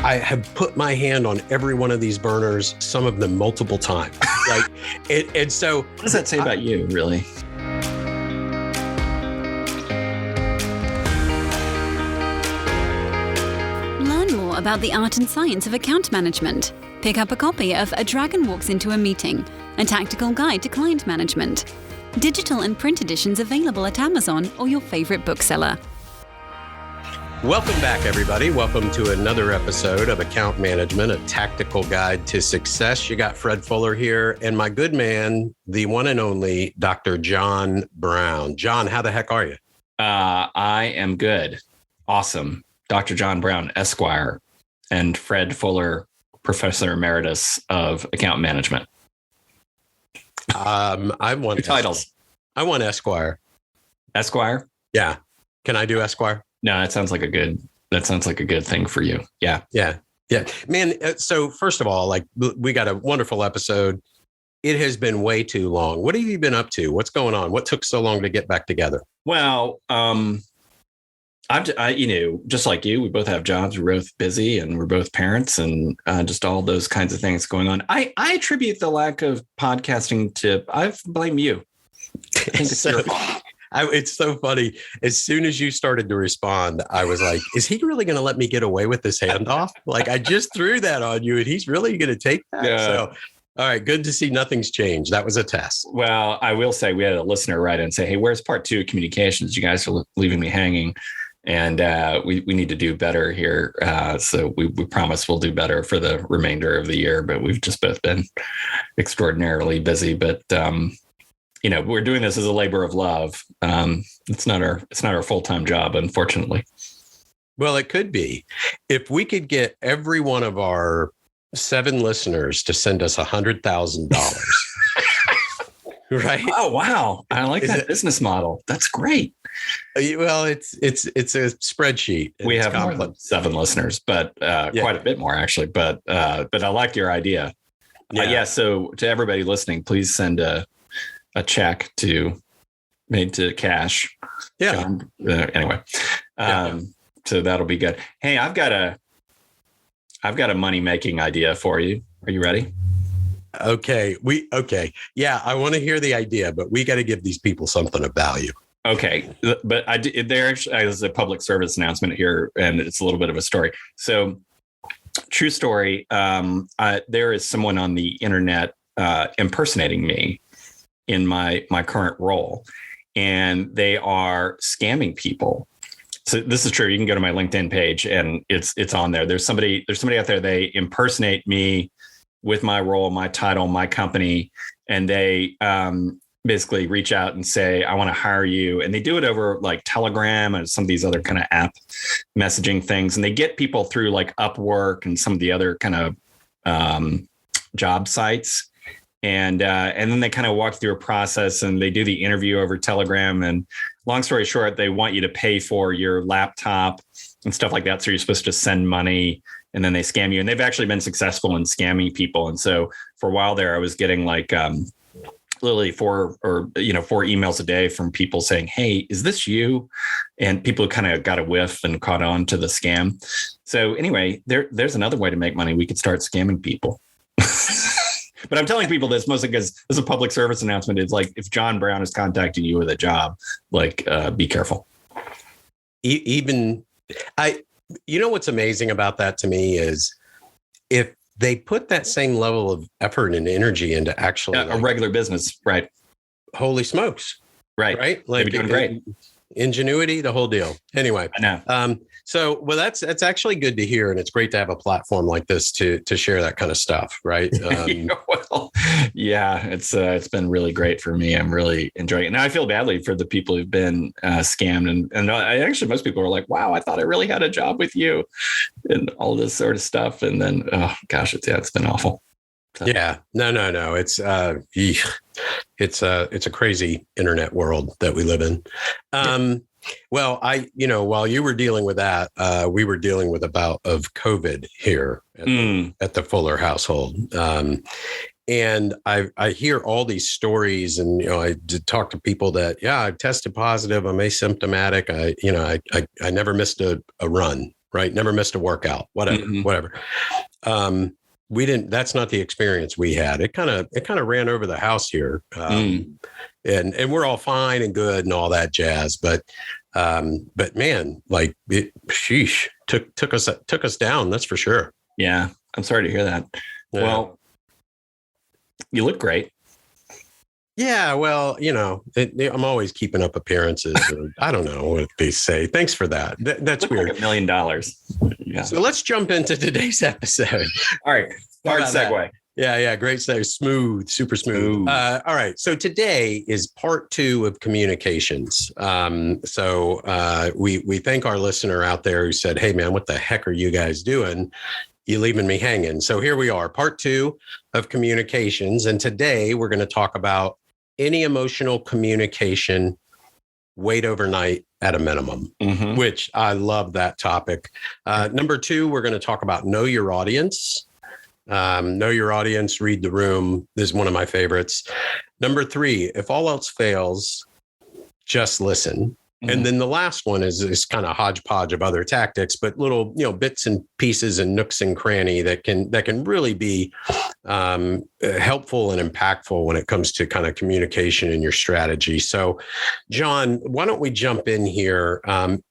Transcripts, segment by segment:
I have put my hand on every one of these burners, some of them multiple times. And so what does that say about you, really? Learn more about the art and science of account management. Pick up a copy of A Dragon Walks into a Meeting, a tactical guide to client management. Digital and print editions available at Amazon or your favorite bookseller. Welcome back, everybody. Welcome to another episode of Account Management, a tactical guide to success. You got Fred Fuller here and my good man, the one and only Dr. John Brown. John, how the heck are you? I am good. Awesome. Dr. John Brown, Esquire, and Fred Fuller, Professor Emeritus of Account Management. I want your titles. I want Esquire. Esquire? Yeah. Can I do Esquire? No, that sounds like a good thing for you. Yeah. Yeah. Man, so first of all, we got a wonderful episode. It has been way too long. What have you been up to? What's going on? What took so long to get back together? Well, just like you, we both have jobs. We're both busy and we're both parents and just all those kinds of things going on. I attribute the lack of podcasting to, I blame you. I think it's your fault. It's so funny. As soon as you started to respond, I was like, is he really going to let me get away with this handoff? Like, I just threw that on you and he's really going to take that. Yeah. So, all right. Good to see nothing's changed. That was a test. Well, I will say we had a listener write in and say, hey, where's part 2 of communications? You guys are leaving me hanging. And we need to do better here. So we promise we'll do better for the remainder of the year, but we've just both been extraordinarily busy. But, we're doing this as a labor of love. It's not our full-time job, unfortunately. Well, it could be. If we could get every one of our 7 listeners to send us $100,000. Right. Oh, wow. I like that business model. That's great. Well, it's a spreadsheet. We have more than 7 listeners, but quite a bit more actually. But I like your idea. Yeah. So to everybody listening, please send a check made to cash. Yeah. Anyway, so that'll be good. Hey, I've got a money making idea for you. Are you ready? Okay. Yeah, I want to hear the idea, but we got to give these people something of value. Okay. But there actually is a public service announcement here, and it's a little bit of a story. So true story. There is someone on the internet impersonating me in my current role, and they are scamming people. So this is true. You can go to my LinkedIn page and it's on there. There's somebody out there. They impersonate me with my role, my title, my company, and they basically reach out and say, I want to hire you. And they do it over like Telegram and some of these other kind of app messaging things. And they get people through like Upwork and some of the other kind of job sites. And then they kind of walk through a process and they do the interview over Telegram. And long story short, they want you to pay for your laptop and stuff like that. So you're supposed to send money and then they scam you. And they've actually been successful in scamming people. And so for a while there, I was getting like literally 4 emails a day from people saying, hey, is this you? And people kind of got a whiff and caught on to the scam. So anyway, there's another way to make money. We could start scamming people. But I'm telling people this mostly because this is a public service announcement. It's like, if John Brown is contacting you with a job, be careful. You know, what's amazing about that to me is if they put that same level of effort and energy into actually a regular business, right? Holy smokes. Right. Like, they're doing great. Ingenuity, the whole deal. Anyway, I know. So that's actually good to hear, and it's great to have a platform like this to share that kind of stuff, right? It's been really great for me. I'm really enjoying it. Now I feel badly for the people who've been scammed, and most people are like, "Wow, I thought I really had a job with you," and all this sort of stuff. And then, oh gosh, it's been awful. So. Yeah, no. It's a crazy internet world that we live in. Well, while you were dealing with that, we were dealing with a bout of COVID here at the Fuller household. And I hear all these stories, and I did talk to people that I tested positive, I'm asymptomatic, I never missed a run. right? Never missed a workout, whatever. We didn't, that's not the experience we had. It kind of ran over the house here. And we're all fine and good and all that jazz. But man, like sheesh, took us down. That's for sure. Yeah. I'm sorry to hear that. Yeah. Well, you look great. Yeah, well, I'm always keeping up appearances. I don't know what they say. Thanks for that. That's weird. Like $1 million. Yeah. So let's jump into today's episode. All right. Hard segue. Yeah. Great segue. Smooth, super smooth. All right. So today is part 2 of communications. So we thank our listener out there who said, "Hey, man, what the heck are you guys doing? You leaving me hanging." So here we are, part 2 of communications. And today we're going to talk about any emotional communication, wait overnight at a minimum, which I love that topic. Number 2, we're going to talk about know your audience. Know your audience, read the room. This is one of my favorites. Number 3, if all else fails, just listen. And then the last one is kind of hodgepodge of other tactics, but little, bits and pieces and nooks and cranny that can really be helpful and impactful when it comes to kind of communication and your strategy. So, John, why don't we jump in here?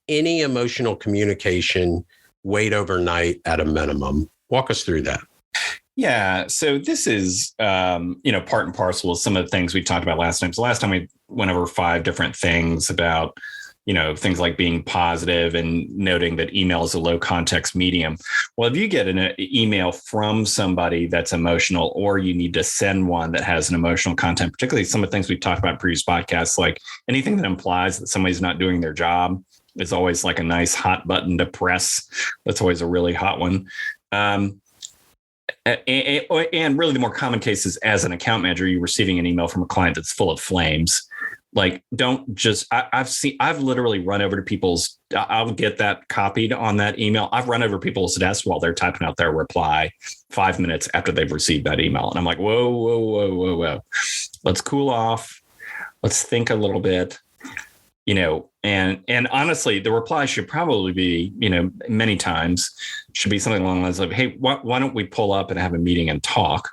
Any emotional communication, wait overnight at a minimum. Walk us through that. Yeah. So this is, part and parcel of some of the things we talked about last time. So last time we went over 5 different things about, things like being positive and noting that email is a low context medium. Well, if you get an email from somebody that's emotional, or you need to send one that has an emotional content, particularly some of the things we've talked about in previous podcasts, like anything that implies that somebody's not doing their job is always like a nice hot button to press. That's always a really hot one. And really the more common case is, as an account manager, you're receiving an email from a client that's full of flames. Like, don't just, I've literally run over to people's, I'll get that copied on that email. I've run over people's desks while they're typing out their reply 5 minutes after they've received that email. And I'm like, whoa. Let's cool off. Let's think a little bit, and honestly, the reply should probably be, many times should be something along the lines of, "Hey, why don't we pull up and have a meeting and talk?"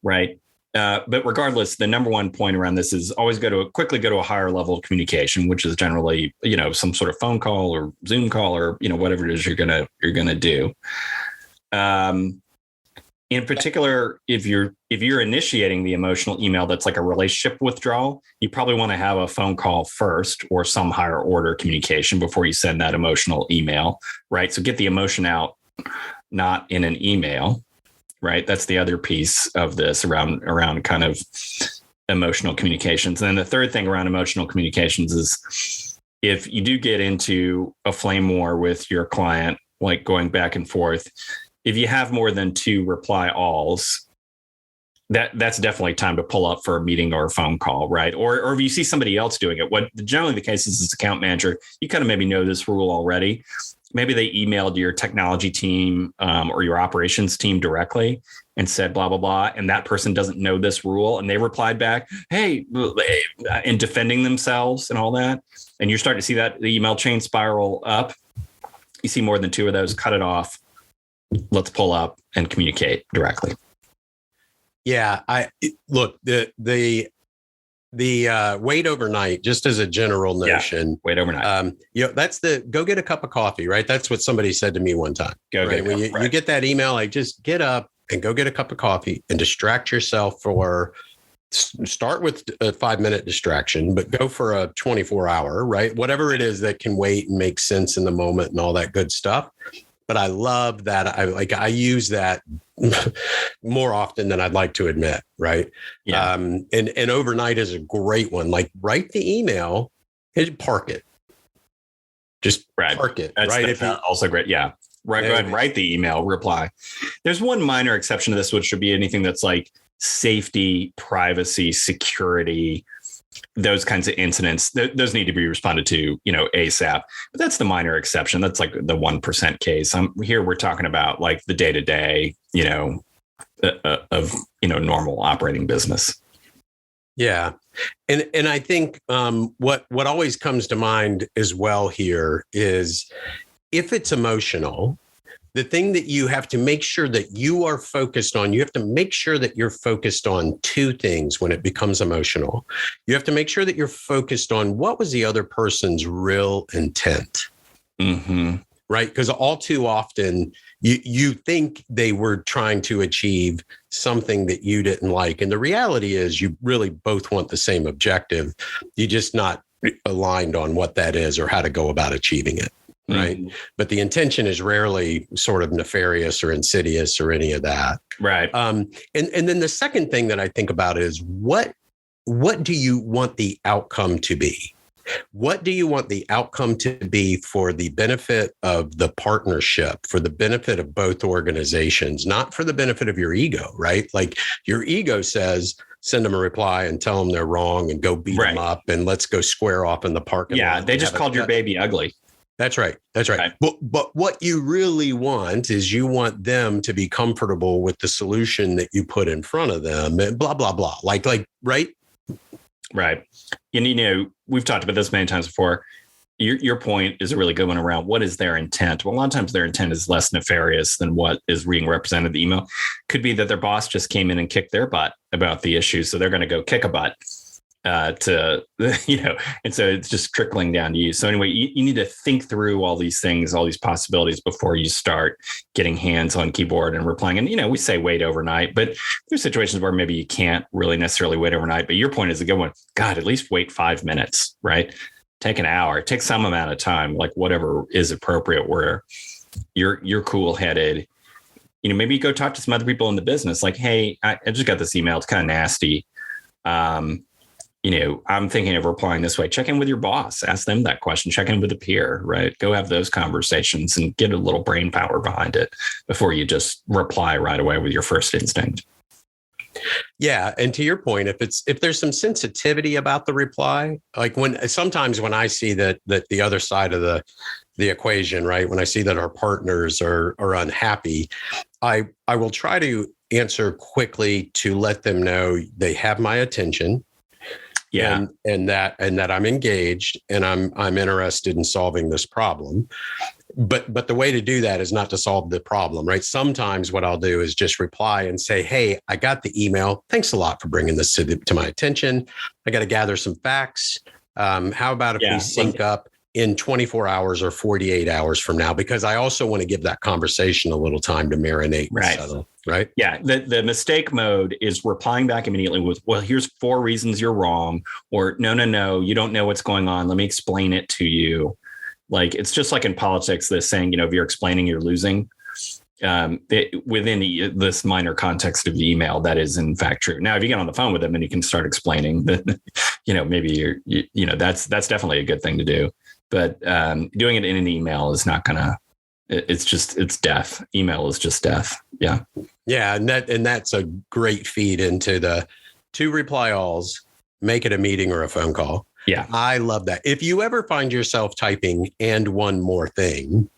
Right. But regardless, the number one point around this is always quickly go to a higher level of communication, which is generally, some sort of phone call or Zoom call or, whatever it is you're gonna do. In particular, if you're initiating the emotional email that's like a relationship withdrawal, you probably want to have a phone call first or some higher order communication before you send that emotional email, right? So get the emotion out, not in an email. Right. That's the other piece of this around kind of emotional communications. And then the third thing around emotional communications is, if you do get into a flame war with your client, like going back and forth, if you have more than 2 reply alls, that's definitely time to pull up for a meeting or a phone call, right? Or if you see somebody else doing it, what generally the case is, as account manager, you kind of maybe know this rule already. Maybe they emailed your technology team or your operations team directly and said, blah, blah, blah. And that person doesn't know this rule. And they replied back, "Hey," and defending themselves and all that. And you're starting to see that the email chain spiral up. You see more than 2 of those, cut it off. Let's pull up and communicate directly. Yeah. Look, the wait overnight, just as a general notion, wait overnight. That's go get a cup of coffee, right? That's what somebody said to me one time. When you get that email, like, just get up and go get a cup of coffee and distract yourself start with a 5-minute distraction, but go for a 24-hour, right? Whatever it is that can wait and make sense in the moment and all that good stuff. But I love that. I use that more often than I'd like to admit. Right. Yeah. And overnight is a great one. Like, write the email and park it. Just park it. That's also great. Yeah. Right. Go ahead and write the email, reply. There's one minor exception to this, which should be anything that's like safety, privacy, security, those kinds of incidents. Those need to be responded to, ASAP. But that's the minor exception. That's like the 1% case. Here we're talking about like the day-to-day, of normal operating business. Yeah. And I think what always comes to mind as well here is if it's emotional, the thing that you have to make sure that you are focused on, you have to make sure that you're focused on two things when it becomes emotional. You have to make sure that you're focused on what was the other person's real intent. Mm-hmm. Right? Because all too often you think they were trying to achieve something that you didn't like. And the reality is you really both want the same objective. You're just not aligned on what that is or how to go about achieving it. Right. Mm-hmm. But the intention is rarely sort of nefarious or insidious or any of that. Right. And then the second thing that I think about is what do you want the outcome to be? What do you want the outcome to be for the benefit of the partnership, for the benefit of both organizations, not for the benefit of your ego, right? Like your ego says, send them a reply and tell them they're wrong and go beat them up and let's go square off in the parking lot. Yeah, they just called your baby ugly. That's right. That's right. But what you really want is you want them to be comfortable with the solution that you put in front of them and blah, blah, blah. Like, right? Right. And, we've talked about this many times before. Your point is a really good one around what is their intent. Well, a lot of times their intent is less nefarious than what is being represented in the email. Could be that their boss just came in and kicked their butt about the issue. So they're going to go kick a butt. And so it's just trickling down to you. So anyway, you need to think through all these things, all these possibilities before you start getting hands on keyboard and replying. And, we say wait overnight, but there's situations where maybe you can't really necessarily wait overnight. But your point is a good one. God, at least wait 5 minutes, right? Take an hour, take some amount of time, like whatever is appropriate where you're cool headed. Maybe you go talk to some other people in the business like, hey, I just got this email. It's kind of nasty. I'm thinking of replying this way. Check in with your boss. Ask them that question. Check in with a peer, right? Go have those conversations and get a little brain power behind it before you just reply right away with your first instinct. Yeah. And to your point, if there's some sensitivity about the reply, like sometimes when I see that the other side of the equation, right? When I see that our partners are unhappy, I will try to answer quickly to let them know they have my attention. Yeah. And that I'm engaged and I'm interested in solving this problem. But the way to do that is not to solve the problem, right? Sometimes what I'll do is just reply and say, hey, I got the email. Thanks a lot for bringing this to my attention. I got to gather some facts. How about if we sync up in 24 hours or 48 hours from now? Because I also want to give that conversation a little time to marinate and settle, right? Yeah. The mistake mode is replying back immediately with, well, here's 4 reasons you're wrong. Or no, you don't know what's going on. Let me explain it to you. Like, it's just like in politics, this saying, if you're explaining, you're losing. Within this minor context of the email, that is in fact true. Now, if you get on the phone with them and you can start explaining, then, maybe that's definitely a good thing to do. But doing it in an email is not gonna. It's death. Email is just death. Yeah. Yeah, and that's a great feed into the 2 reply alls. Make it a meeting or a phone call. Yeah, I love that. If you ever find yourself typing "and one more thing,"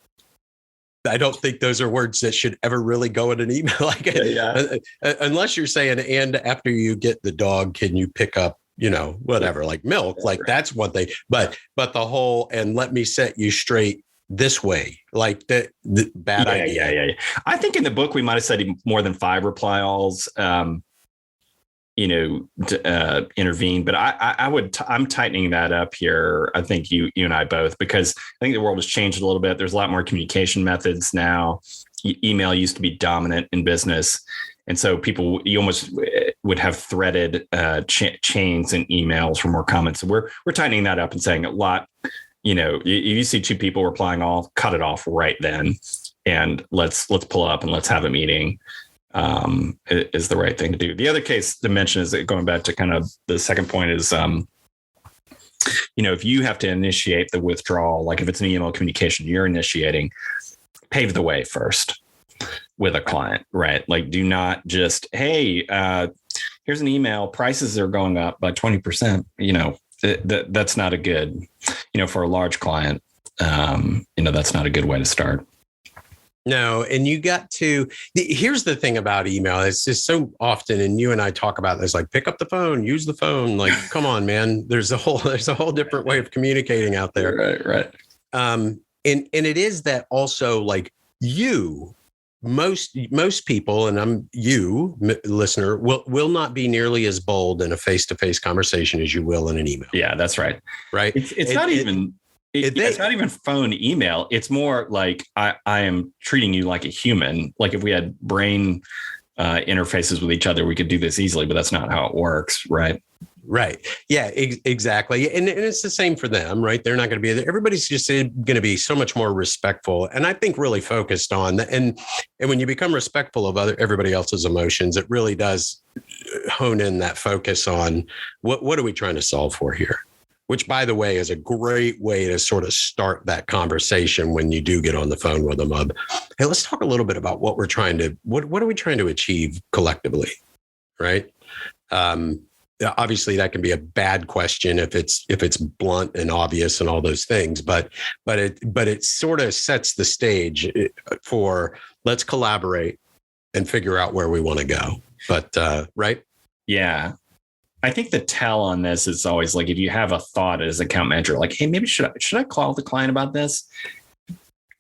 I don't think those are words that should ever really go in an email. Unless you're saying "and after you get the dog, can you pick up?" whatever, like milk, like that's what they, but the whole, and let me set you straight this way, like the bad idea. Yeah. I think in the book, we might've said more than 5 reply alls, intervene, but I'm tightening that up here. I think you and I both, because I think the world has changed a little bit. There's a lot more communication methods now. Email used to be dominant in business. And so you almost would have threaded chains and emails for more comments. So we're tightening that up and saying a lot, if you see 2 people replying all, cut it off right then. And let's pull up and let's have a meeting is the right thing to do. The other case to mention is that going back to kind of the second point is, if you have to initiate the withdrawal, like if it's an email communication you're initiating, pave the way first with a client, right? Like, do not just, hey, here's an email, prices are going up by 20%. That's not a good, for a large client, that's not a good way to start. No, and you got to, here's the thing about email. It's just so often, and you and I talk about this, like pick up the phone, use the phone. Like, come on, man, there's a whole different way of communicating out there. Right. and it is that also, like, most people, and listener, will not be nearly as bold in a face-to-face conversation as you will in an email. Yeah, that's right. Right. It's not even phone email. It's more like I am treating you like a human. Like if we had brain interfaces with each other, we could do this easily, but that's not how it works. Right. Right. Yeah, exactly. And it's the same for them, right? They're not going to be there. Everybody's just going to be so much more respectful. And I think really focused on that. And when you become respectful of everybody else's emotions, it really does hone in that focus on what are we trying to solve for here? Which, by the way, is a great way to sort of start that conversation when you do get on the phone with them. Hey, let's talk a little bit about what are we trying to achieve collectively, right? Obviously, that can be a bad question if it's blunt and obvious and all those things, but it sort of sets the stage for let's collaborate and figure out where we want to go. But right? Yeah. I think the tell on this is always like if you have a thought as account manager, like, hey, maybe should I call the client about this?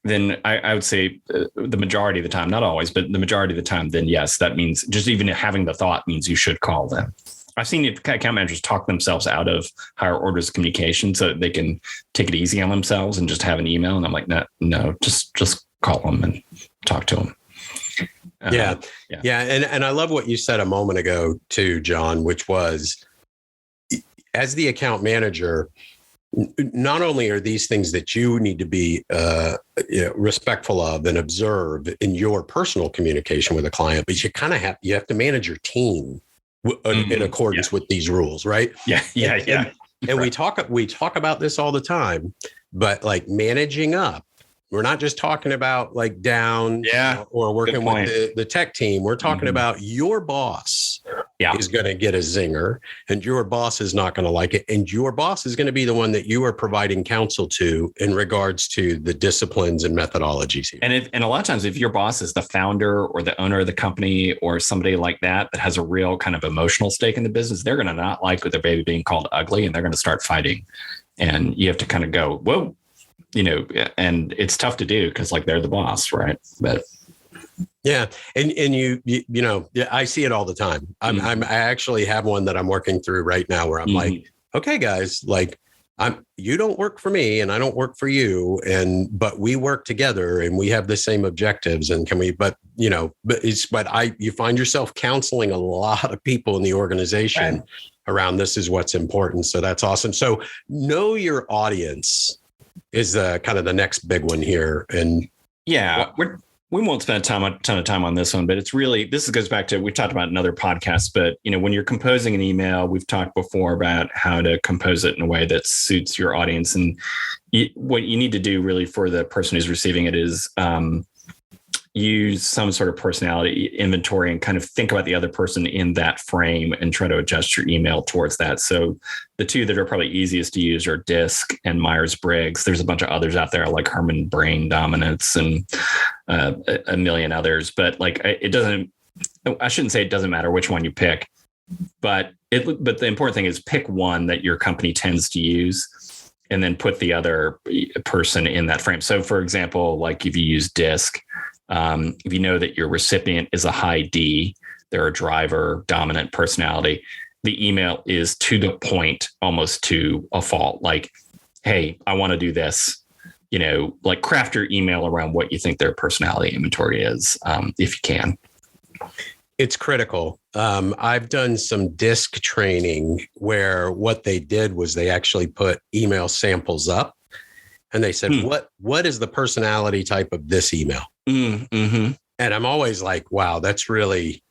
Then I would say the majority of the time, not always, but the majority of the time, then yes, that means just even having the thought means you should call them. I've seen account managers talk themselves out of higher orders of communication so that they can take it easy on themselves and just have an email. And I'm like, no, just call them and talk to them. Yeah. And I love what you said a moment ago too, John, which was as the account manager, not only are these things that you need to be respectful of and observe in your personal communication with a client, but you have to manage your team in accordance with these rules, right? Yeah. And we talk about this all the time, but like managing up, we're not just talking about like down or working with the tech team. We're talking about your boss is going to get a zinger and your boss is not going to like it. And your boss is going to be the one that you are providing counsel to in regards to the disciplines and methodologies here. And a lot of times if your boss is the founder or the owner of the company or somebody like that has a real kind of emotional stake in the business, they're going to not like with their baby being called ugly and they're going to start fighting. And you have to kind of go, whoa. And it's tough to do because like they're the boss, right? But yeah, and I see it all the time. I actually have one that I'm working through right now where I'm like, okay, guys, like you don't work for me and I don't work for you, but we work together and we have the same objectives. And you find yourself counseling a lot of people in the organization around this is what's important. So that's awesome. So know your audience is kind of the next big one here. And we won't spend a ton of time on this one, but it's really, this goes back to, we talked about in other podcasts, but when you're composing an email, we've talked before about how to compose it in a way that suits your audience. And what you need to do really for the person who's receiving it is use some sort of personality inventory and kind of think about the other person in that frame and try to adjust your email towards that. So the two that are probably easiest to use are DISC and Myers-Briggs. There's a bunch of others out there like Herman Brain Dominance and a million others, but like I shouldn't say it doesn't matter which one you pick, but the important thing is pick one that your company tends to use and then put the other person in that frame. So for example, like if you use DISC, if you know that your recipient is a high D, they're a driver, dominant personality, the email is to the point, almost to a fault. Like, hey, I want to do this, like craft your email around what you think their personality inventory is, if you can. It's critical. I've done some DISC training where what they did was they actually put email samples up and they said, what is the personality type of this email? Mm-hmm. And I'm always like, wow, that's really,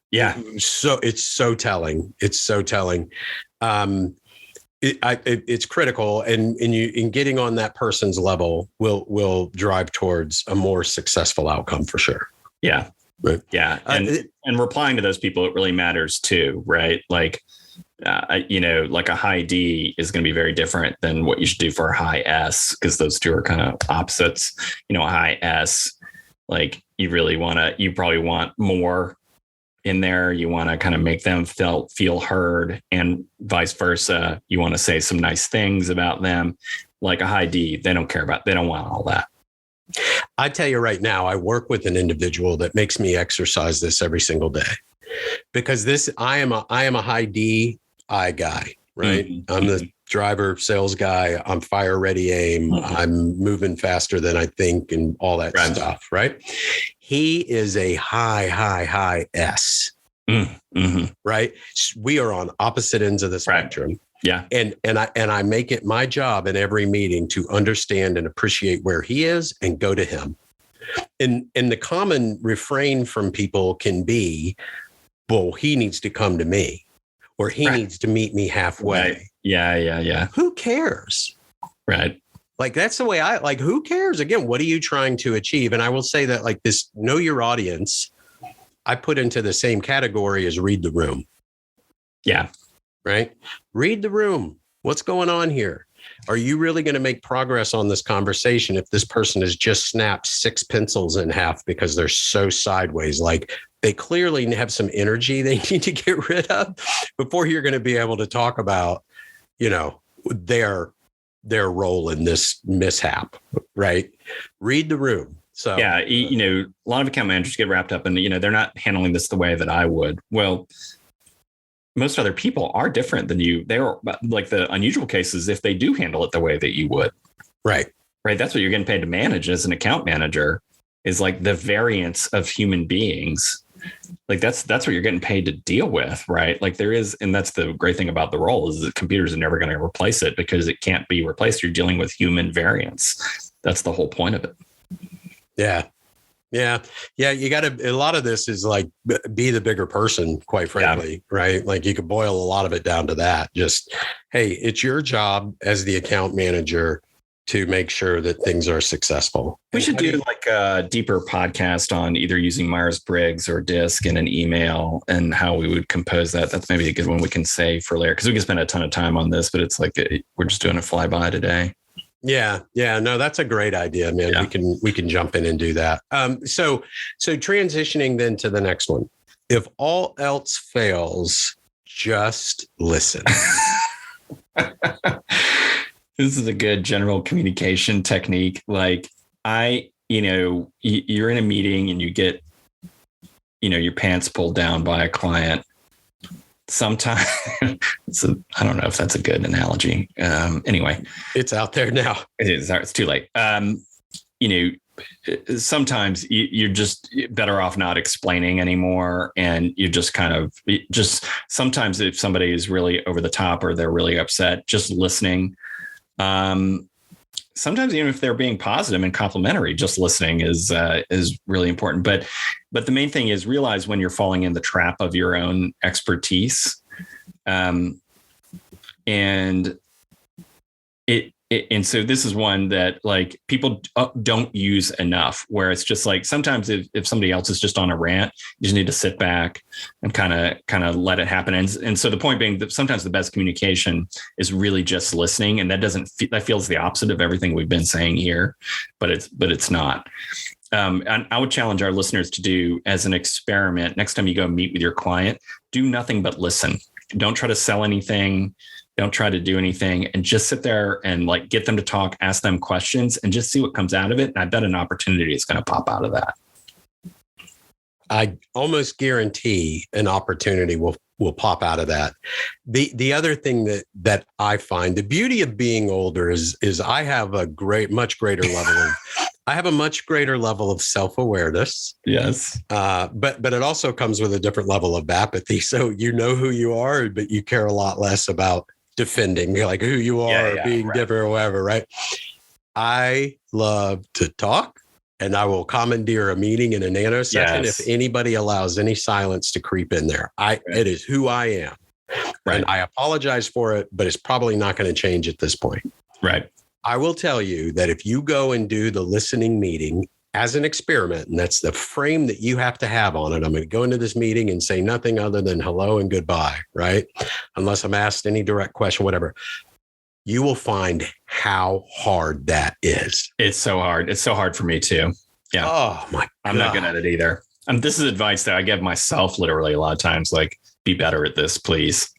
so it's so telling. It's so telling. It's critical. And in getting on that person's level will drive towards a more successful outcome for sure. Yeah. Right. Yeah. And replying to those people, it really matters too, right? Like, like a high D is going to be very different than what you should do for a high S, because those two are kind of opposites. A high S, like you probably want more in there. You want to kind of make them feel heard, and vice versa. You want to say some nice things about them. Like a high D, they don't want all that. I tell you right now, I work with an individual that makes me exercise this every single day, because I am a high DI guy, right? Mm-hmm. I'm the driver, sales guy. I'm fire, ready, aim. Mm-hmm. I'm moving faster than I think and all that stuff, right? He is a high S, right? We are on opposite ends of the spectrum. Right. Yeah. And I make it my job in every meeting to understand and appreciate where he is and go to him. And the common refrain from people can be, well, he needs to come to me, or he needs to meet me halfway. Right. Yeah. Who cares? Right. Like, that's the way who cares? Again, what are you trying to achieve? And I will say that, like, this know your audience, I put into the same category as read the room. Yeah. Right? Read the room. What's going on here? Are you really going to make progress on this conversation if this person has just snapped 6 pencils in half because they're so sideways? Like, they clearly have some energy they need to get rid of before you're going to be able to talk about, their role in this mishap, right? Read the room. So yeah, a lot of account managers get wrapped up in, they're not handling this the way that I would. Well, most other people are different than you. They're like, the unusual cases if they do handle it the way that you would. Right. That's what you're getting paid to manage as an account manager, is like the variance of human beings. Like that's what you're getting paid to deal with, right? Like there is, and that's the great thing about the role, is that computers are never going to replace it because it can't be replaced. You're dealing with human variance. That's the whole point of it. Yeah. You got to, a lot of this is like, be the bigger person, quite frankly, right? Like, you could boil a lot of it down to that. Just, hey, it's your job as the account manager to make sure that things are successful. We should do like a deeper podcast on either using Myers-Briggs or DISC in an email and how we would compose that. That's maybe a good one we can save for later, because we can spend a ton of time on this, but it's like we're just doing a flyby today. Yeah. No, that's a great idea, man. Yeah. We can jump in and do that. So transitioning then to the next one. If all else fails, just listen. This is a good general communication technique. Like you're in a meeting and you get, your pants pulled down by a client. Sometimes I don't know if that's a good analogy. Anyway, it's out there now. It is. It's too late. Sometimes you're just better off not explaining anymore. And you just sometimes if somebody is really over the top or they're really upset, just listening. Sometimes even if they're being positive and complimentary, just listening is really important. But the main thing is realize when you're falling in the trap of your own expertise. And so this is one that like people don't use enough, where it's just like, sometimes if somebody else is just on a rant, you just need to sit back and kind of let it happen. And so the point being that sometimes the best communication is really just listening. And that feels the opposite of everything we've been saying here, but it's not. And I would challenge our listeners to do as an experiment. Next time you go meet with your client, do nothing but listen. Don't try to sell anything. Don't try to do anything, and just sit there and like get them to talk, ask them questions, and just see what comes out of it. And I bet an opportunity is going to pop out of that. I almost guarantee an opportunity will pop out of that. The other thing that I find, the beauty of being older is I have a much greater level of self-awareness. Yes. But it also comes with a different level of apathy. So you know who you are, but you care a lot less about defending like who you are, being different or whatever, right? I love to talk, and I will commandeer a meeting in a nanosecond if anybody allows any silence to creep in there. It is who I am. Right. And I apologize for it, but it's probably not going to change at this point. Right. I will tell you that if you go and do the listening meeting as an experiment, and that's the frame that you have to have on it, I'm going to go into this meeting and say nothing other than hello and goodbye, right? Unless I'm asked any direct question, whatever. You will find how hard that is. It's so hard. It's so hard for me too. Yeah. Oh my God. I'm not good at it either. This is advice that I give myself literally a lot of times, like, be better at this, please.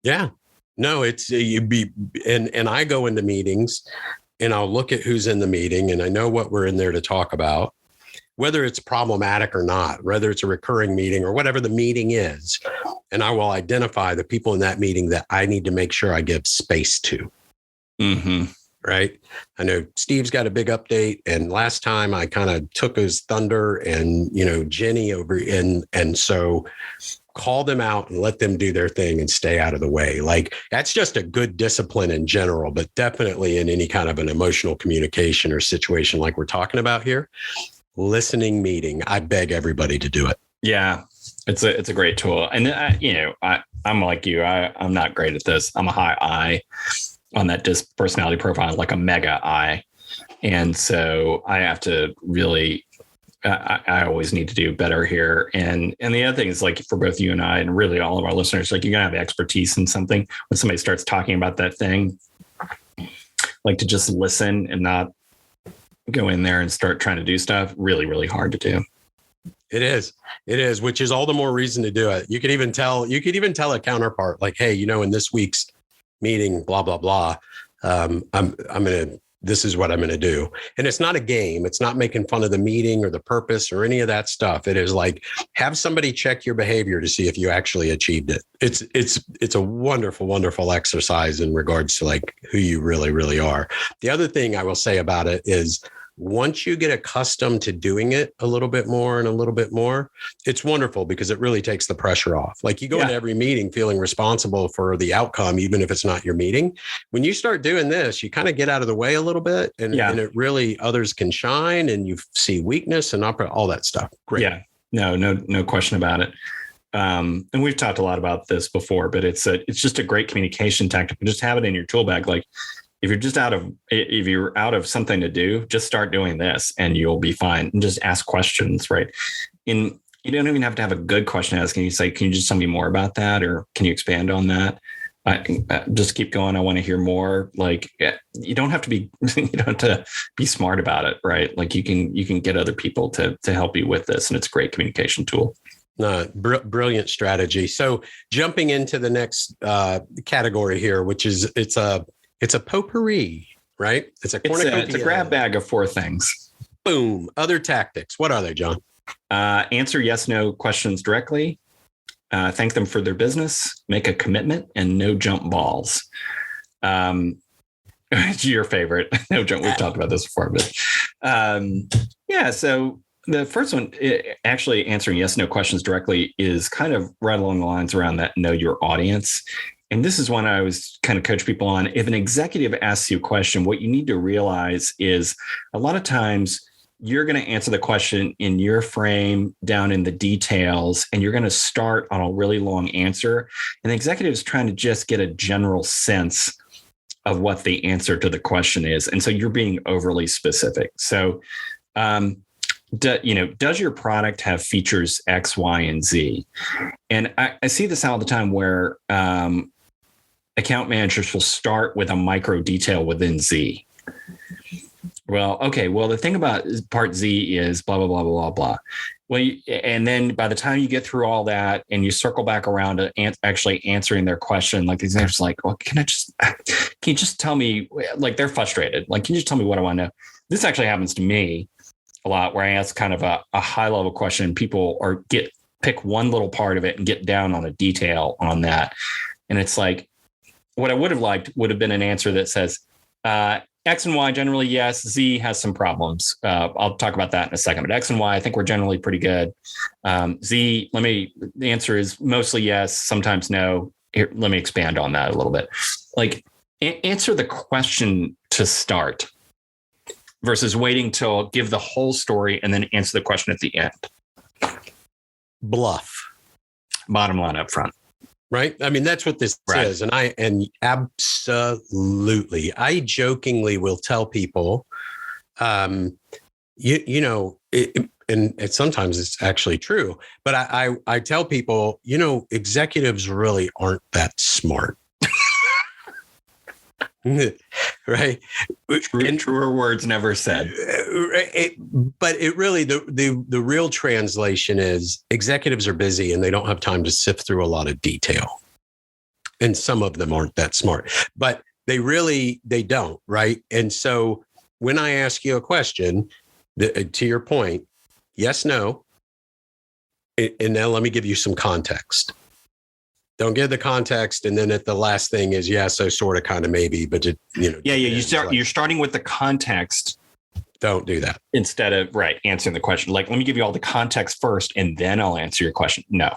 Yeah. No, it's and I go into meetings and I'll look at who's in the meeting, and I know what we're in there to talk about, whether it's problematic or not, whether it's a recurring meeting or whatever the meeting is. And I will identify the people in that meeting that I need to make sure I give space to. Mm-hmm. Right. I know Steve's got a big update. And last time I kind of took his thunder and, Jenny over and so call them out and let them do their thing and stay out of the way. Like that's just a good discipline in general, but definitely in any kind of an emotional communication or situation like we're talking about here. Listening meeting. I beg everybody to do it. Yeah, it's a great tool. And I'm like you. I'm not great at this. I'm a high I on that DISC personality profile, like a mega I. And so I have to really, I always need to do better here. And the other thing is like for both you and I, and really all of our listeners, like you're gonna have expertise in something. When somebody starts talking about that thing, like to just listen and not go in there and start trying to do stuff, really, really hard to do. It is, which is all the more reason to do it. You could even tell a counterpart like, hey, in this week's meeting, blah, blah, blah. This is what I'm going to do. And it's not a game. It's not making fun of the meeting or the purpose or any of that stuff. It is like, have somebody check your behavior to see if you actually achieved it. It's a wonderful, wonderful exercise in regards to like who you really, really are. The other thing I will say about it is once you get accustomed to doing it a little bit more and a little bit more, it's wonderful because it really takes the pressure off. Like you go into every meeting feeling responsible for the outcome, even if it's not your meeting. When you start doing this, you kind of get out of the way a little bit and it really, others can shine and you see weakness and all that stuff. Great. Yeah, no question about it. And we've talked a lot about this before, but it's just a great communication tactic. Just have it in your tool bag. Like, if you're out of something to do, just start doing this and you'll be fine. And just ask questions, right? And you don't even have to have a good question asking. You say, can you just tell me more about that? Or can you expand on that? Just keep going. I want to hear more. Like you don't have to be, be smart about it, right? Like you can get other people to help you with this. And it's a great communication tool. Brilliant strategy. So jumping into the next category here, which is it's a potpourri, right? It's a grab bag of 4 things. Boom. Other tactics. What are they, John? Answer yes, no questions directly. Thank them for their business. Make a commitment and no jump balls. It's your favorite. No jump. We've talked about this before, but so the first one, actually answering yes, no questions directly is kind of right along the lines around that know your audience. And this is one I always kind of coach people on. If an executive asks you a question, what you need to realize is a lot of times you're going to answer the question in your frame down in the details, and you're going to start on a really long answer. And the executive is trying to just get a general sense of what the answer to the question is. And so you're being overly specific. So, does your product have features X, Y, and Z? And I see this all the time where account managers will start with a micro detail within Z. Well, okay. Well, the thing about part Z is blah, blah, blah, blah, blah. Well, and then by the time you get through all that and you circle back around to actually answering their question, like the executive's like, well, can you just tell me, like they're frustrated. Like, can you just tell me what I want to know? This actually happens to me a lot where I ask kind of a high level question and people pick one little part of it and get down on a detail on that. And it's like, what I would have liked would have been an answer that says, X and Y generally, yes. Z has some problems. I'll talk about that in a second, but X and Y, I think we're generally pretty good. Z, the answer is mostly yes, sometimes no. Here, let me expand on that a little bit. Like answer the question to start versus waiting till give the whole story and then answer the question at the end. Bluff. Bottom line up front. Right. I mean, that's what this is. And absolutely, I jokingly will tell people, and sometimes it's actually true, but I tell people, executives really aren't that smart. Right. Truer words never said. But it really, the real translation is executives are busy and they don't have time to sift through a lot of detail. And some of them aren't that smart. But They don't, right? And so when I ask you a question, to your point, yes, no. And now let me give you some context. Don't give the context, and then at the last thing is yes, so sort of, kind of, maybe, but You're starting with the context. Don't do that instead of answering the question. Like, let me give you all the context first, and then I'll answer your question. No,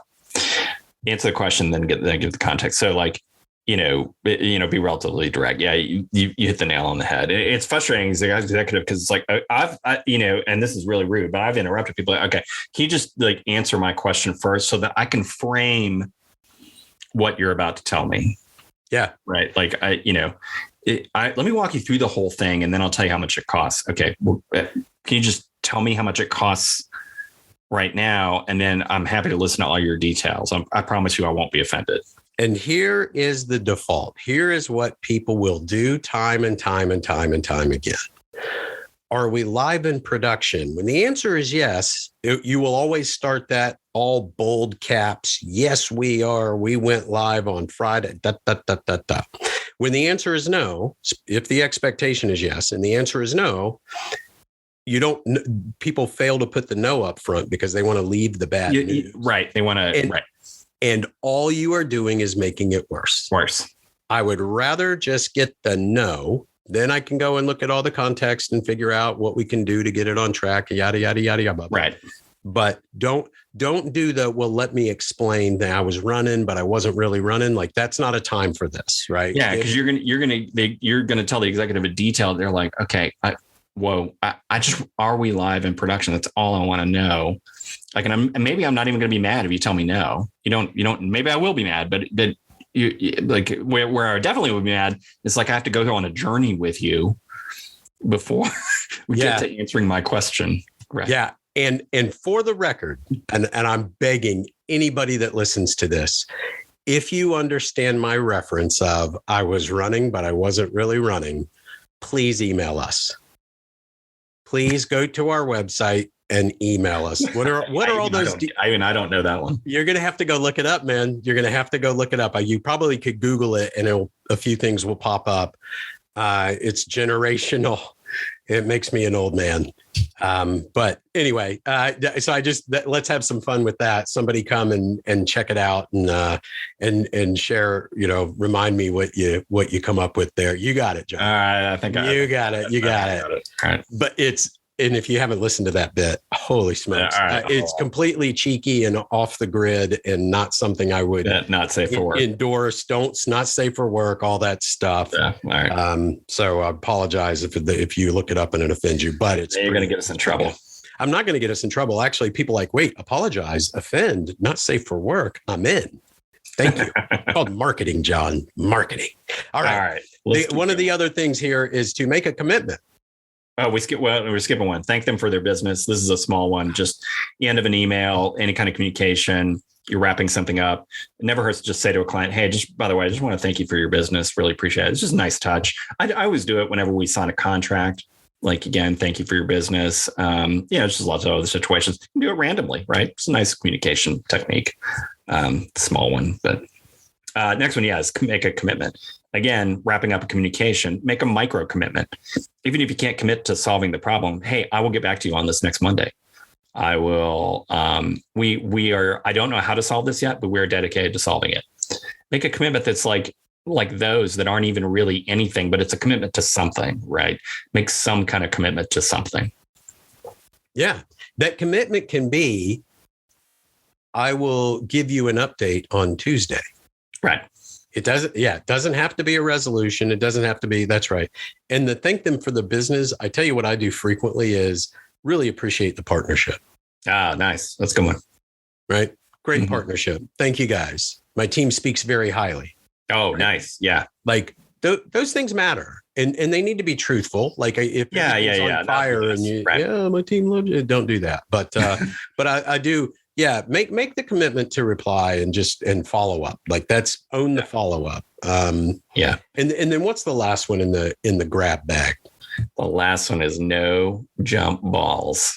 answer the question, then give the context. So, like, be relatively direct. Yeah, you hit the nail on the head. It's frustrating as an executive because it's like and this is really rude, but I've interrupted people. Like, okay, can you just like answer my question first so that I can frame what you're about to tell me? Yeah, right. Like let me walk you through the whole thing, and then I'll tell you how much it costs. Okay, well, can you just tell me how much it costs right now, and then I'm happy to listen to all your details. I promise you, I won't be offended. And here is the default. Here is what people will do time and time and time and time again. Are we live in production? When the answer is yes, you will always start that all bold caps. Yes, we are. We went live on Friday. When the answer is no, if the expectation is yes, and the answer is no, people fail to put the no up front because they want to leave the bad news. Right. They want to. And all you are doing is making it worse. I would rather just get the no. Then I can go and look at all the context and figure out what we can do to get it on track, yada, yada, yada, yada. Right. But don't do let me explain that I was running, but I wasn't really running. Like, that's not a time for this. Right. Yeah. Because you're going to tell the executive a detail. They're like, okay, I just, are we live in production? That's all I want to know. Like, and maybe I'm not even going to be mad if you tell me no. You don't. Maybe I will be mad, but you like where I definitely would be mad. It's like I have to go on a journey with you before we get to answering my question. Right. Yeah, and for the record, and I'm begging anybody that listens to this, if you understand my reference of I was running, but I wasn't really running, please email us. Please go to our website and email us. What are all those? I don't know that one. You're going to have to go look it up, man. You're going to have to go look it up. You probably could Google it and a few things will pop up. It's generational. It makes me an old man. But anyway, so let's have some fun with that. Somebody come and check it out and share, remind me what you come up with there. You got it, John. I think you got it. You got it. All right. But and if you haven't listened to that bit, holy smokes, it's completely cheeky and off the grid and not something I would not safe for work. Endorse. Not safe for work, all that stuff. Yeah, all right. So I apologize if you look it up and it offends you, but you're going to get us in trouble. I'm not going to get us in trouble. Actually, people like, wait, apologize, offend, not safe for work. I'm in. Thank you. It's called marketing, John. Marketing. All right. One of the other things here is to make a commitment. Oh, we're skipping one. Thank them for their business. This is a small one. Just the end of an email, any kind of communication, you're wrapping something up. It never hurts to just say to a client, hey, by the way, I just want to thank you for your business. Really appreciate it. It's just a nice touch. I always do it whenever we sign a contract. Like, again, thank you for your business. It's just lots of other situations. You can do it randomly, right? It's a nice communication technique. Small one, but next one, is make a commitment. Again, wrapping up a communication, make a micro commitment. Even if you can't commit to solving the problem, hey, I will get back to you on this next Monday. I will, we are, I don't know how to solve this yet, but we're dedicated to solving it. Make a commitment that's like those that aren't even really anything, but it's a commitment to something, right? Make some kind of commitment to something. Yeah. That commitment can be, I will give you an update on Tuesday. Right. It doesn't have to be a resolution. It doesn't have to be, that's right. And to thank them for the business, I tell you what I do frequently is really appreciate the partnership. Ah, nice. That's a good one. Right? Great partnership. Thank you guys. My team speaks very highly. Oh, right? Nice. Yeah. Like those things matter. And they need to be truthful. Like if on fire and you, right. My team loves you. Don't do that. But but I do. Yeah, make the commitment to reply and follow up. Like that's own the follow up. And then what's the last one in the grab bag? The last one is no jump balls.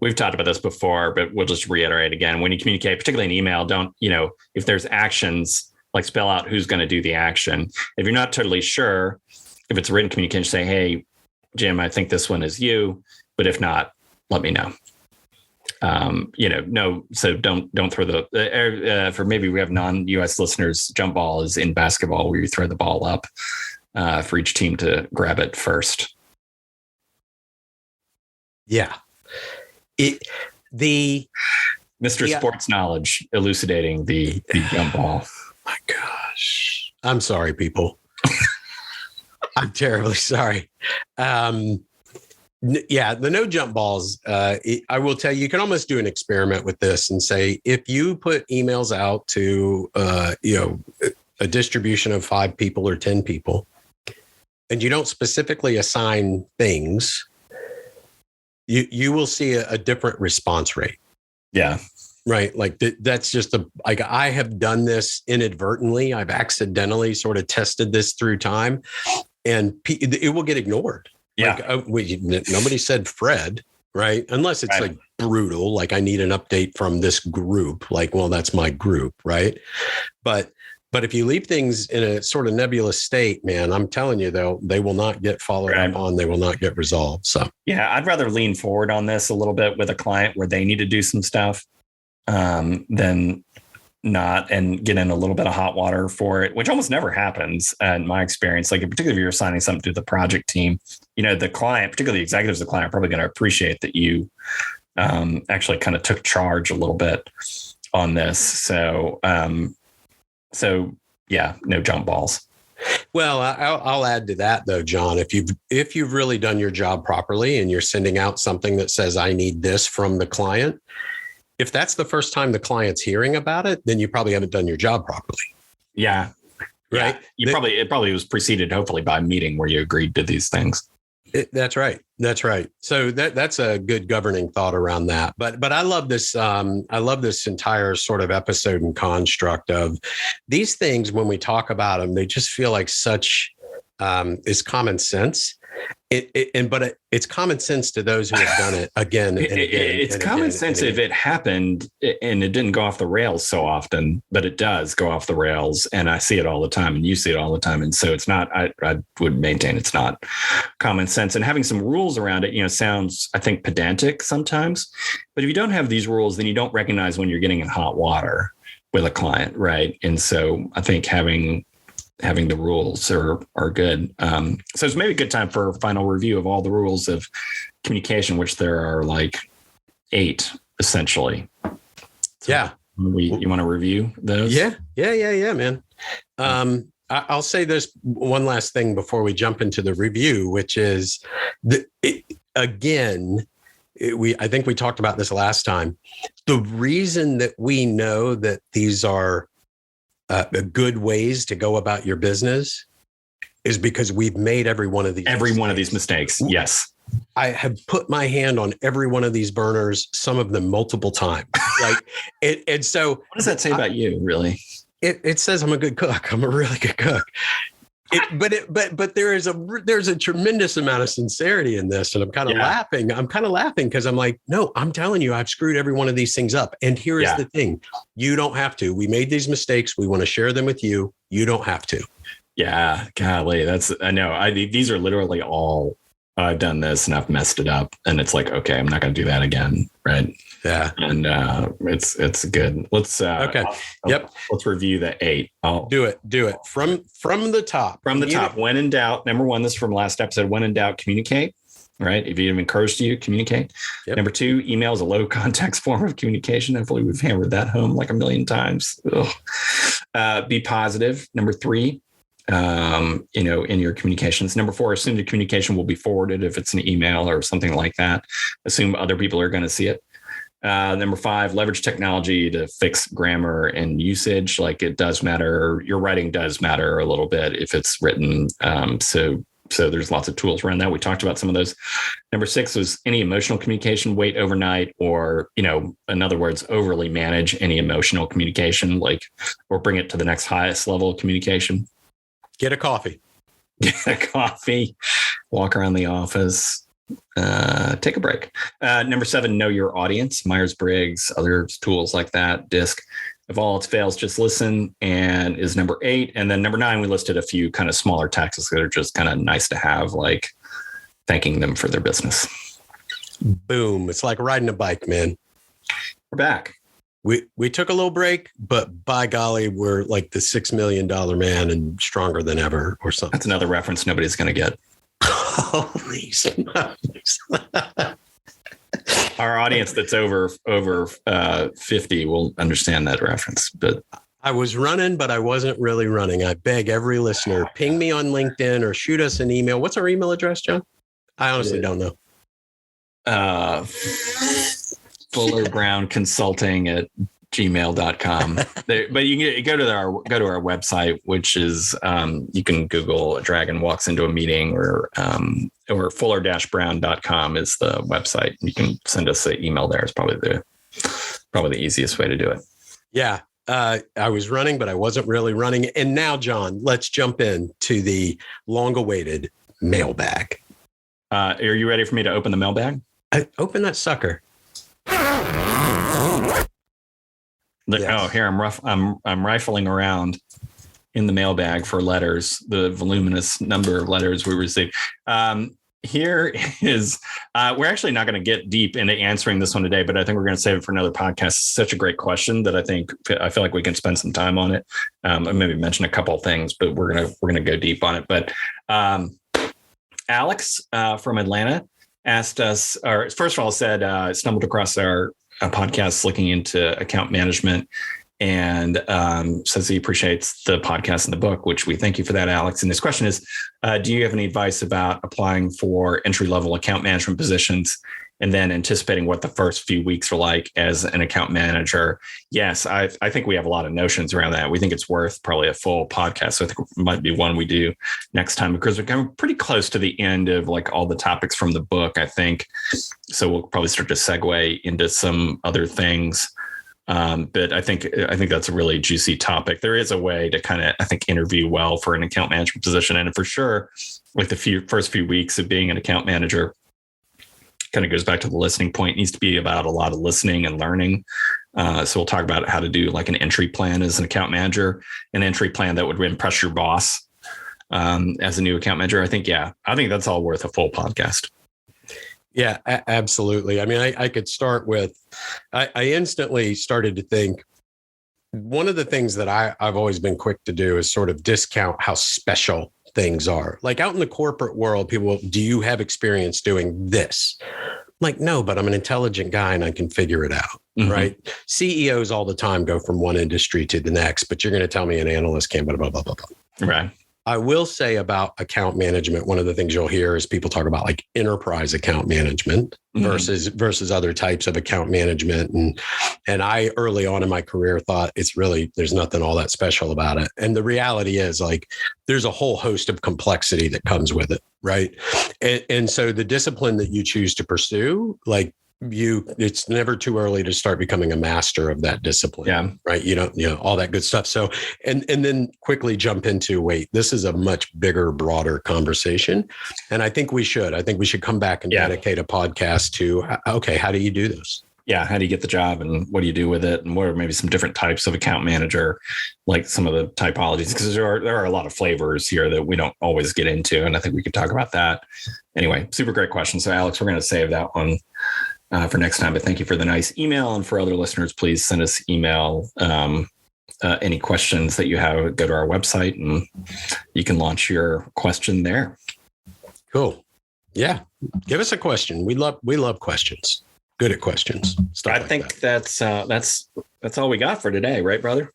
We've talked about this before, but we'll just reiterate again. When you communicate, particularly in email, don't, if there's actions, like spell out who's going to do the action. If you're not totally sure, if it's a written communication, say, hey, Jim, I think this one is you, but if not, let me know. So don't throw for maybe we have non-US listeners, jump ball is in basketball where you throw the ball up for each team to grab it first. Yeah. Mr. Sports Knowledge elucidating the jump ball. My gosh. I'm sorry, people. I'm terribly sorry. The no jump balls. I will tell you, you can almost do an experiment with this and say, if you put emails out to, a distribution of 5 people or 10 people, and you don't specifically assign things, you will see a different response rate. Yeah. Right. Like that's just I have done this inadvertently. I've accidentally sort of tested this through time, and it will get ignored. Yeah. Nobody said Fred, right? Unless it's like brutal, like I need an update from this group. Like, well, that's my group, right? But if you leave things in a sort of nebulous state, man, I'm telling you, though, they will not get followed up on. They will not get resolved. So, yeah, I'd rather lean forward on this a little bit with a client where they need to do some stuff than not, and get in a little bit of hot water for it, which almost never happens in my experience. Like, particularly if you're assigning something to the project team, the client, particularly the executives of the client, are probably going to appreciate that you actually kind of took charge a little bit on this. So yeah, no jump balls. Well, I'll add to that though, John. If you've really done your job properly and you're sending out something that says I need this from the client, if that's the first time the client's hearing about it, then you probably haven't done your job properly. Yeah. Right. Yeah. It probably was preceded hopefully by a meeting where you agreed to these things. That's right. That's right. So that's a good governing thought around that. But I love this. I love this entire sort of episode and construct of these things. When we talk about them, they just feel like such is common sense. But it's common sense to those who have done it again and again. It's common sense if it happened and it didn't go off the rails so often, but it does go off the rails, and I see it all the time, and you see it all the time, and so it's not. I would maintain it's not common sense, and having some rules around it, sounds, I think, pedantic sometimes. But if you don't have these rules, then you don't recognize when you're getting in hot water with a client, right? And so I think having the rules are good. So it's maybe a good time for a final review of all the rules of communication, which there are like 8 essentially. So yeah. You want to review those? Yeah, man. I'll say this one last thing before we jump into the review, which is I think we talked about this last time. The reason that we know that these are good ways to go about your business is because we've made every one of these mistakes. Yes. I have put my hand on every one of these burners, some of them multiple times. And so what does that say about you, really? It says I'm a good cook. I'm a really good cook. But there's a tremendous amount of sincerity in this. And I'm kind of laughing. I'm kind of laughing because I'm like, no, I'm telling you, I've screwed every one of these things up. And here is the thing. You don't have to. We made these mistakes. We want to share them with you. You don't have to. Yeah. Golly, I know. These are literally all, I've done this and I've messed it up. And it's like, okay, I'm not going to do that again. Right. Yeah. And it's good. Let's okay. Let's review the 8. I'll do it from the top. From the top. When in doubt, number 1, this is from last episode. When in doubt, communicate. Right. If you've encouraged you, communicate. Yep. Number 2, email is a low context form of communication. Hopefully we've hammered that home like a million times. Be positive. Number 3, in your communications. Number 4, assume the communication will be forwarded if it's an email or something like that. Assume other people are going to see it. Number 5, leverage technology to fix grammar and usage. Like, it does matter. Your writing does matter a little bit if it's written. So there's lots of tools around that. We talked about some of those. Number 6 was any emotional communication, wait overnight, or, in other words, overly manage any emotional communication, or bring it to the next highest level of communication. Get a coffee. Walk around the office. Take a break. Number 7, know your audience. Myers-Briggs, other tools like that, DISC. If all else fails, just listen, and is number 8. And then number 9, we listed a few kind of smaller taxes that are just kind of nice to have, like thanking them for their business. Boom. It's like riding a bike, man. We're back. We took a little break, but by golly, we're like the $6 million man and stronger than ever or something. That's another reference nobody's going to get. Holy smokes. Our audience that's over 50 will understand that reference. But I was running, but I wasn't really running. I beg every listener, ping me on LinkedIn or shoot us an email. What's our email address, John? I honestly don't know. FullerBrownConsulting@gmail.com. But you can go to our website, which is you can Google Dragon Walks Into a Meeting, or fuller-brown.com is the website. You can send us an email there. It's probably the easiest way to do it. Yeah. I was running, but I wasn't really running. And now, John, let's jump into the long-awaited mailbag. Are you ready for me to open the mailbag? Open that sucker. Yes. Oh, here I'm rifling around in the mailbag for letters, the voluminous number of letters we received. Here is, we're actually not going to get deep into answering this one today, but I think we're going to save it for another podcast. It's such a great question that I feel like we can spend some time on it. And maybe mention a couple of things, but we're going to go deep on it. But Alex from Atlanta asked us, or first of all said, stumbled across our podcast looking into account management, and says he appreciates the podcast and the book, which we thank you for that, Alex. And his question is, do you have any advice about applying for entry-level account management positions and then anticipating what the first few weeks are like as an account manager? Yes, I think we have a lot of notions around that. We think it's worth probably a full podcast. So I think it might be one we do next time, because we're coming pretty close to the end of like all the topics from the book, I think. So we'll probably start to segue into some other things. But I think that's a really juicy topic. There is a way to kind of, I think, interview well for an account management position. And for sure, like the first few weeks of being an account manager, kind of goes back to the listening point. It needs to be about a lot of listening and learning. So we'll talk about how to do like an entry plan as an account manager, an entry plan that would impress your boss as a new account manager. I think that's all worth a full podcast. Yeah, absolutely. I mean, I could start with, I instantly started to think, one of the things that I've always been quick to do is sort of discount how special things are. Like out in the corporate world, people, do you have experience doing this? Like, no, but I'm an intelligent guy and I can figure it out, right? CEOs all the time go from one industry to the next, but you're going to tell me an analyst can't, blah, blah, blah, blah, blah. Right. I will say about account management, one of the things you'll hear is people talk about like enterprise account management versus other types of account management. And I early on in my career thought there's nothing all that special about it. And the reality is like, there's a whole host of complexity that comes with it. Right. And so the discipline that you choose to pursue, like, it's never too early to start becoming a master of that discipline. Yeah. Right. All that good stuff. So, and then quickly jump into, wait, this is a much bigger, broader conversation. And I think we should come back and dedicate a podcast to, okay, how do you do this? Yeah. How do you get the job and what do you do with it? And what are maybe some different types of account manager, like some of the typologies, because there are a lot of flavors here that we don't always get into. And I think we could talk about that. Anyway, super great question. So Alex, we're going to save that one for next time, but thank you for the nice email. And for other listeners, please send us email. Any questions that you have, go to our website and you can launch your question there. Cool. Yeah. Give us a question. We love questions. Good at questions. I think that's all we got for today. Right, brother?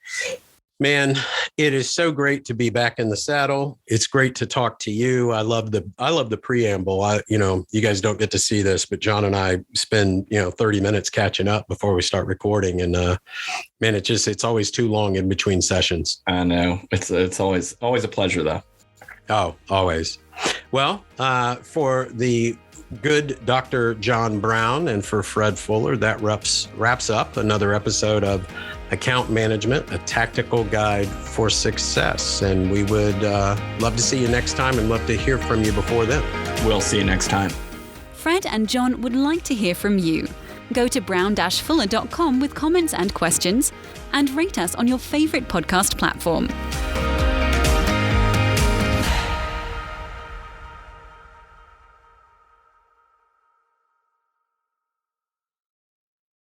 Man, it is so great to be back in the saddle. It's great to talk to you. I love the preamble. You guys don't get to see this, but John and I spend, 30 minutes catching up before we start recording. And man, it's always too long in between sessions. I know. It's always a pleasure though. Oh, always. Well, for the good Dr. John Brown and for Fred Fuller, that wraps up another episode of Account Management, a tactical guide for success. And we would love to see you next time and love to hear from you before then. We'll see you next time. Fred and John would like to hear from you. Go to brown-fuller.com with comments and questions, and rate us on your favorite podcast platform.